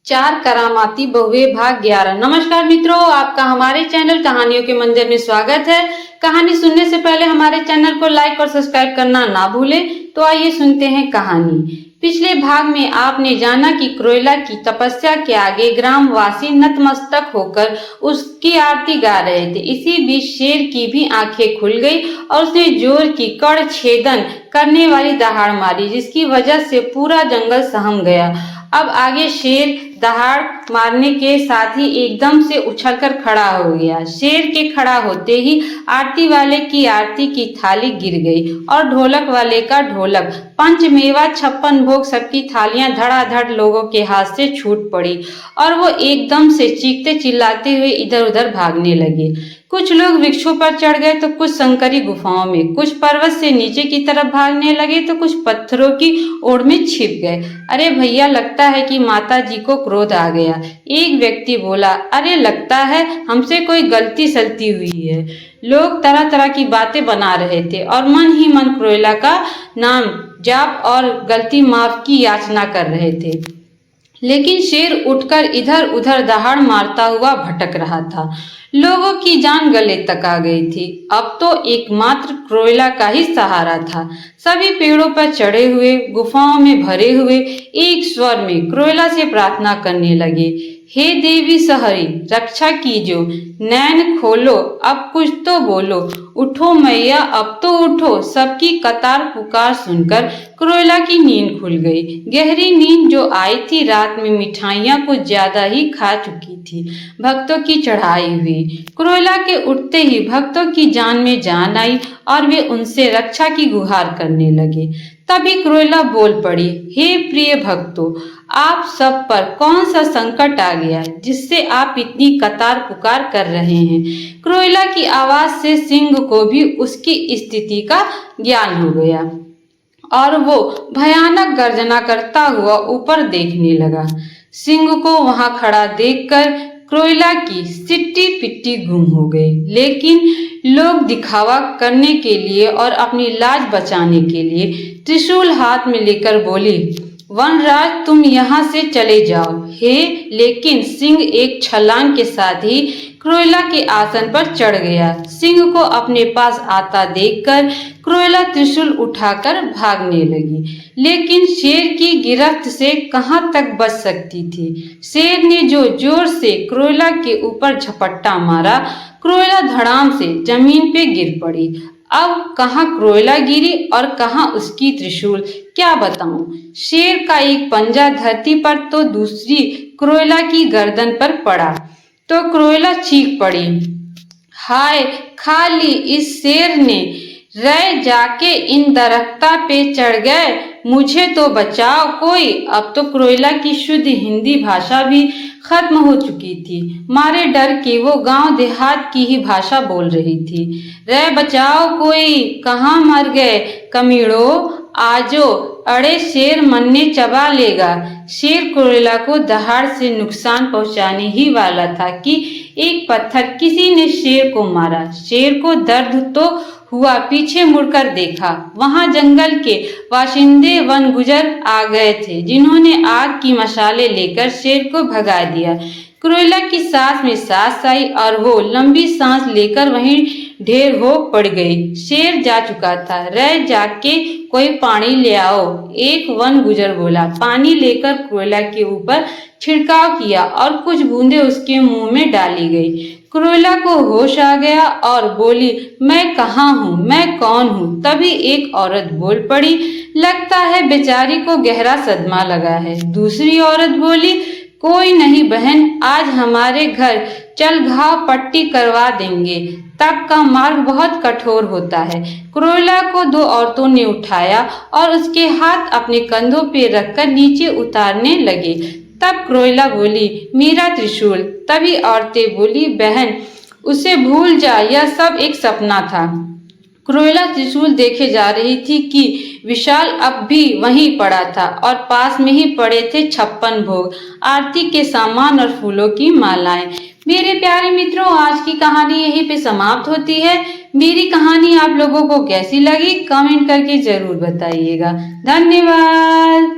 चार करामाती बहुएं भाग 11। नमस्कार मित्रों, आपका हमारे चैनल कहानियों के मंदिर में स्वागत है। कहानी सुनने से पहले हमारे चैनल को लाइक और सब्सक्राइब करना ना भूलें। तो आइए सुनते हैं कहानी। पिछले भाग में आपने जाना कि क्रोएला की तपस्या के आगे ग्रामवासी नतमस्तक होकर उसकी आरती गा रहे थे। इसी बीच शेर की भी आंखें खुल गई और उसने जोर की कड़ छेदन करने वाली दहाड़ मारी, जिसकी वजह से पूरा जंगल सहम गया। अब आगे शेर दहाड़ मारने के साथ ही एकदम से उछलकर खड़ा हो गया। शेर के खड़ा होते ही आरती वाले की आरती की थाली गिर गई और ढोलक वाले का ढोलक, पंचमेवा 56 भोग सबकी थालियां धड़ाधड़ लोगों के हाथ से छूट पड़ी और वो एकदम से चीखते चिल्लाते हुए इधर उधर भागने लगे। कुछ लोग वृक्षों पर चढ़ गए तो कुछ संकरी गुफाओं में, कुछ पर्वत से नीचे की तरफ भागने लगे तो कुछ पत्थरों की ओड़ में छिप गए। अरे भैया, लगता है कि माता जी को क्रोध आ गया, एक व्यक्ति बोला। अरे लगता है हमसे कोई गलती सलती हुई है। लोग तरह तरह की बातें बना रहे थे और मन ही मन क्रोएला का नाम जाप और गलती माफ की याचना कर रहे थे। लेकिन शेर उठकर इधर उधर दहाड़ मारता हुआ भटक रहा था। लोगों की जान गले तक आ गई थी। अब तो एकमात्र क्रोएला का ही सहारा था। सभी पेड़ों पर चढ़े हुए, गुफाओं में भरे हुए एक स्वर में क्रोएला से प्रार्थना करने लगे। हे देवी सहरी, रक्षा कीजो, नैन खोलो, अब कुछ तो बोलो, उठो मैया, अब तो उठो। सबकी कतार पुकार सुनकर क्रोएला की नींद खुल गई। गहरी नींद जो आई थी, रात में मिठाइयाँ कुछ ज्यादा ही खा चुकी थी। भक्तों की चढ़ाई हुई। क्रोएला के उठते ही भक्तों की जान में जान आई और वे उनसे रक्षा की गुहार करने लगे। तभी क्रोएला बोल पड़ी, हे प्रिय भक्तों, आप सब पर कौन सा संकट आ गया जिससे आप इतनी कतार पुकार कर रहे हैं। क्रोएला की आवाज से सिंह को भी उसकी स्थिति का ज्ञान हो गया और वो भयानक गर्जना करता हुआ ऊपर देखने लगा। सिंह को वहां खड़ा देखकर क्रोएला की सिट्टी पिट्टी गुम हो गई। लेकिन लोग दिखावा करने के लिए और अपनी लाज बचाने के लिए त्रिशूल हाथ में लेकर बोली, वनराज तुम यहाँ से चले जाओ। हे, लेकिन सिंह एक छलांग के साथ ही क्रोएला के आसन पर चढ़ गया। सिंह को अपने पास आता देखकर क्रोएला त्रिशूल उठाकर भागने लगी, लेकिन शेर की गिरफ्त से कहाँ तक बच सकती थी। शेर ने जो जोर से क्रोएला के ऊपर झपट्टा मारा, क्रोएला धड़ाम से जमीन पे गिर पड़ी। अब कहाँ क्रोएला गिरी और कहाँ उसकी त्रिशूल, क्या बताऊं। शेर का एक पंजा धरती पर तो दूसरी क्रोएला की गर्दन पर पड़ा तो क्रोएला चीख पड़ी, हाय, खा ली इस शेर ने। रे जाके इन दरख्ता पे चढ़ गए, मुझे तो बचाओ कोई। अब तो क्रोएला की शुद्ध हिंदी भाषा भी खत्म हो चुकी थी। मारे डर के वो गांव देहात की ही भाषा बोल रही थी। रे बचाओ कोई, कहाँ मर गए कमीड़ो, आजो, अड़े शेर मन ने चबा लेगा। शेर क्रोएला को दहाड़ से नुकसान पहुंचाने ही वाला था कि एक पत्थर किसी ने शेर को मारा। शेर को दर्द तो हुआ, पीछे मुड़कर देखा, वहां जंगल के बाशिंदे वन गुजर आ गए थे, जिन्होंने आग की मशाले लेकर शेर को भगा दिया। क्रोएला की सांस में सांस आई और वो लंबी सांस लेकर वहीं ढेर हो पड़ गई। शेर जा चुका था। रह जाके कोई पानी ले आओ, एक वन गुजर बोला। पानी लेकर क्रोएला के ऊपर छिड़काव किया और कुछ बूंदें उसके मुंह में डाली गई। क्रोएला को होश आ गया और बोली, मैं कहाँ हूँ, मैं कौन हूँ। तभी एक औरत बोल पड़ी, लगता है बेचारी को गहरा सदमा लगा है। दूसरी औरत बोली, कोई नहीं बहन, आज हमारे घर चल, घाव पट्टी करवा देंगे। तप का मार्ग बहुत कठोर होता है। क्रोएला को दो औरतों ने उठाया और उसके हाथ अपने कंधों पे रखकर नीचे उतारने लगे। तब क्रोएला बोली, मेरा त्रिशूल। तभी औरतें बोली, बहन उसे भूल जा, यह सब एक सपना था। क्रोएला त्रिशूल देखे जा रही थी कि विशाल अब भी वहीं पड़ा था और पास में ही पड़े थे 56 भोग, आरती के सामान और फूलों की मालाएं। मेरे प्यारे मित्रों, आज की कहानी यहीं पे समाप्त होती है। मेरी कहानी आप लोगों को कैसी लगी कमेंट करके जरूर बताइएगा। धन्यवाद।